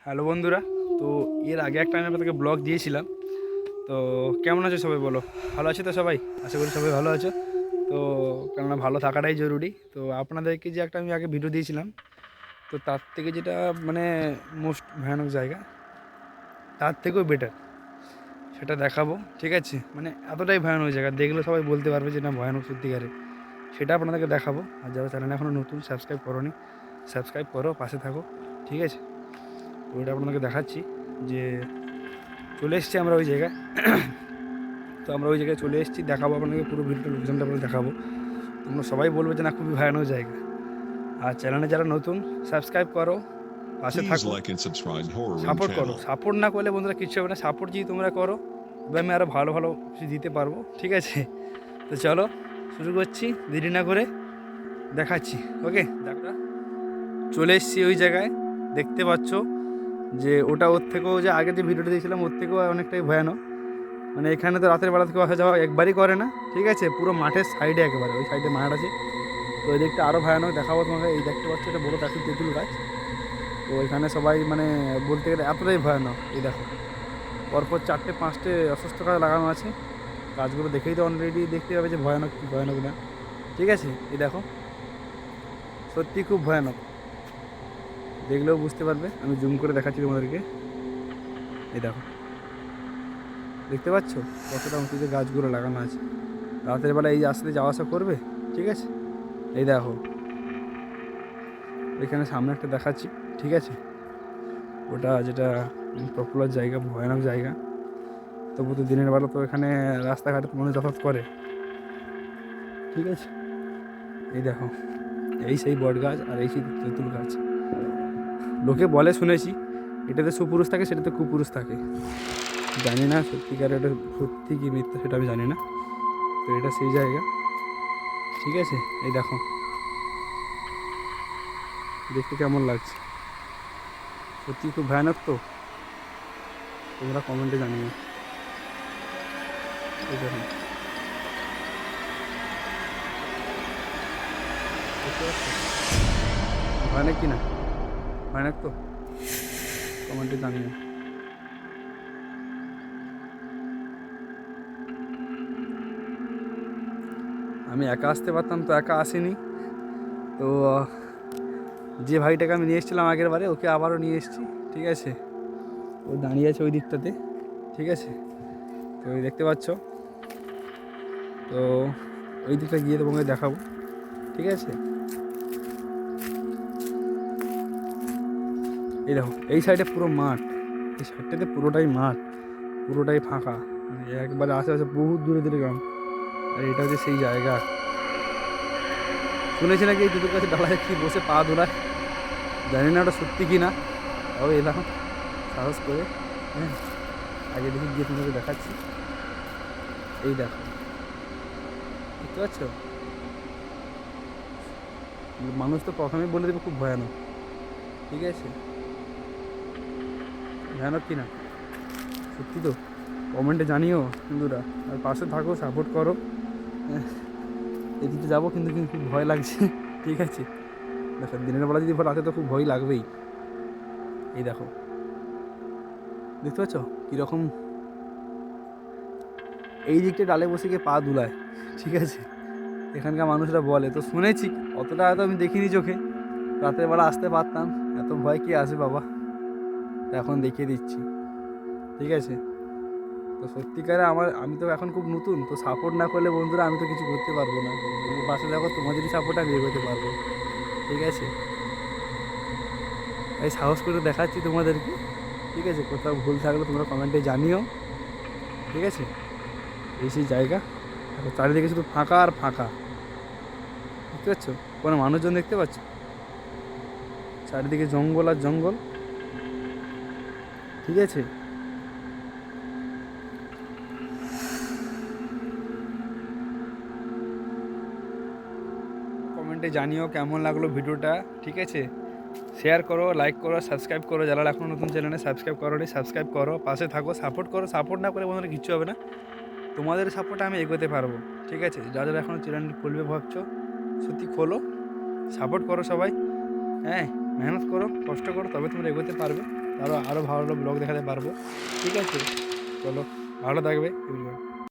Hello বন্ধুরা, তো এর আগে একটা আমি আপনাদেরকে ব্লগ দিয়েছিলাম। তো কেমন আছো সবাই বলো? ভালো আছে তো সবাই? আশা করি সবাই ভালো আছো। তো কেননা ভালো থাকাটাই জরুরি। তো আপনাদেরকে যে একটা আমি আগে ভিডিও দিয়েছিলাম, তো তার থেকে যেটা মানে মোস্ট ভয়ানক জায়গা, তার থেকেও বেটার সেটা দেখাবো। ঠিক আছে, মানে এতটাই ভয়ানক জায়গা, দেখলে সবাই বলতে পারবে যে না ভয়ানক সত্যিকারে। সেটা আপনাদেরকে দেখাবো। আর যারা চ্যানেলে এখনও নতুন সাবস্ক্রাইব করোনি, সাবস্ক্রাইব করো, পাশে থাকো। ঠিক আছে, তো ওইটা আপনাদেরকে দেখাচ্ছি যে চলে এসেছি আমরা ওই জায়গায়। তো আমরা ওই জায়গায় চলে এসেছি, দেখাবো আপনাকে পুরো ভিডিওটা, লোকেশনটা আপনাকে দেখাবো। তোমরা সবাই বলবে যে না খুবই ভয়ানক জায়গা। আর চ্যানেলে যারা নতুন, সাবস্ক্রাইব করো, পাশে Please থাকো, like and subscribe Horror Room support করো। channel. সাপোর্ট না করলে বন্ধুরা কিচ্ছু হবে না, সাপোর্ট যদি তোমরা করো তবে আমি আরও ভালো ভালো কিছু দিতে পারবো। ঠিক আছে, তো চলো শুরু করছি, দেরি না করে দেখাচ্ছি। ওকে, দেখা চলে এসেছি ওই জায়গায়, দেখতে পাচ্ছ যে ওটা ওর থেকেও, যে আগে যে ভিডিওটা দিয়েছিলাম ওর থেকেও অনেকটাই ভয়ানক। মানে এখানে তো রাতের বেলা থেকে আসা যাওয়া একবারই করে না। ঠিক আছে, পুরো মাঠের সাইডে, একেবারে ওই সাইডে মাঠ আছে। তো ওই দিকটা আরও ভয়ানক, দেখাবো তোমাকে। এই দেখতে পাচ্ছ, এটা বড় গাছের তেঁতুল গাছ। তো এখানে সবাই মানে বলতে গেলে এতটাই ভয়ানক। এই দেখো, পরপর 4-5টে অসুস্থ গাছ লাগানো আছে। গাছগুলো দেখেই তো অলরেডি দেখতে পাবে যে ভয়ানক কি ভয়ানক না। ঠিক আছে, এই দেখো, সত্যি খুব ভয়ানক, দেখলেও বুঝতে পারবে। আমি জুম করে দেখাচ্ছি তোমাদেরকে। এই দেখো, দেখতে পাচ্ছ কতটা উঁচুতে গাছগুলো লাগানো আছে। রাতের বেলা এই রাস্তাতে যাওয়া আসা করবে। ঠিক আছে, এই দেখো, এখানে সামনে একটা দেখাচ্ছি। ঠিক আছে, ওটা যেটা পপুলার জায়গা, ভয়ানক জায়গা। তবু তো দিনের বেলা তো এখানে রাস্তাঘাটে মানুষ যাতায়াত করে। ঠিক আছে, এই দেখো, এই সেই বট গাছ আর এই সেই তেঁতুল গাছ। লোকে বলে, শুনেছি, এটাতে সুপুরুষ থাকে, সেটাতে কুপুরুষ থাকে। জানি না সত্যিকার এটা সত্যি কি মিথ্যা, সেটা আমি জানি না। তো এটা সেই জায়গা। ঠিক আছে, এই দেখো, দেখতে কেমন লাগছে? সত্যি খুব ভয়ানক। তো তোমরা কমেন্টে জানিও। এই দেখুন, দেখতে পাচ্ছ ভয়ানক কি না? ভয়ানক তো, কমেন্টে জানিও। আমি একা আসতে পারতাম, তো একা আসিনি। তো যে ভাইটাকে আমি নিয়ে এসেছিলাম আগের বারে, ওকে আবারও নিয়ে এসেছি। ঠিক আছে, ও দাঁড়িয়ে আছে ওই দিকটাতে। ঠিক আছে, তো ওই দেখতে পাচ্ছ। তো ওই দিকটা গিয়ে তোমাকে দেখাবো। ঠিক আছে, এই দেখো, এই সাইডে পুরো মাঠ, এই সাইডটাতে পুরোটাই মাঠ, পুরোটাই ফাঁকা। মানে একবারে আশেপাশে বহু দূরে দূরে গ্রাম। আর এটা হচ্ছে সেই জায়গা। শুনেছি নাকি এই দুটোর কাছে ডালায় কি বসে পা দোলায়, জানি না ওটা সত্যি কি না। তাও এলাম সাহস করে। হ্যাঁ, আগে দেখি গিয়ে তোমাকে দেখাচ্ছি। এই দেখো, দেখতে পাচ্ছ? মানুষ তো প্রথমেই বলে দেবে খুব ভয়ানক। ঠিক আছে, ভয়ানক কি না সত্যি তো, কমেন্টে জানিও বন্ধুরা। আর পাশে থাকো, সাপোর্ট করো। হ্যাঁ, এদিকে যাবো কিন্তু কিন্তু খুব ভয় লাগছে। ঠিক আছে, দেখো দিনের বেলা যদি রাতে তো খুব ভয় লাগবেই। এই দেখো, দেখতে পাচ্ছ কীরকম এই দিকটা ডালে বসে গিয়ে পা দুলায়। ঠিক আছে, এখানকার মানুষরা বলে, তো শুনেছি, অতটা হয়তো আমি দেখিনি চোখে। রাতের বেলা আসতে পারতাম, এত ভয় কি আসে বাবা, এখন দেখিয়ে দিচ্ছি। ঠিক আছে, তো সত্যিকারে আমি তো এখন খুব নতুন, তো সাপোর্ট না করলে বন্ধুরা আমি তো কিছু করতে পারবো না। তুমি পাশে দেখো, তোমাদেরই সাপোর্ট আমি এগোতে পারবো। ঠিক আছে, এই সাহস করে দেখাচ্ছি তোমাদেরকে। ঠিক আছে, কোথাও ভুল থাকলে তোমরা কমেন্টে জানিও। ঠিক আছে, এই সেই জায়গা। দেখো চারিদিকে শুধু ফাঁকা আর ফাঁকা, দেখতে পাচ্ছ? কোনো মানুষজন দেখতে পাচ্ছ? চারিদিকে জঙ্গল আর জঙ্গল। ঠিক আছে, কমেন্টে জানিও কেমন লাগলো ভিডিওটা। ঠিক আছে, শেয়ার করো, লাইক করো, সাবস্ক্রাইব করো। যারা এখনও নতুন চ্যানেলে সাবস্ক্রাইব করো নি, সাবস্ক্রাইব করো, পাশে থাকো, সাপোর্ট করো। সাপোর্ট না করে বন্ধুরা কিচ্ছু হবে না, তোমাদের সাপোর্টে আমি এগোতে পারবো। ঠিক আছে, যারা যারা এখনও চ্যানেলটি খুলবে ভাবছো, সত্যি খোলো, সাপোর্ট করো সবাই। হ্যাঁ, মেহনত করো, কষ্ট করো, তবে তোমরা এগোতে পারবে। আরও ভালো ভালো ব্লগ দেখাতে পারবো। ঠিক আছে, চলো, ভালো থাকবে এভরিওয়ান।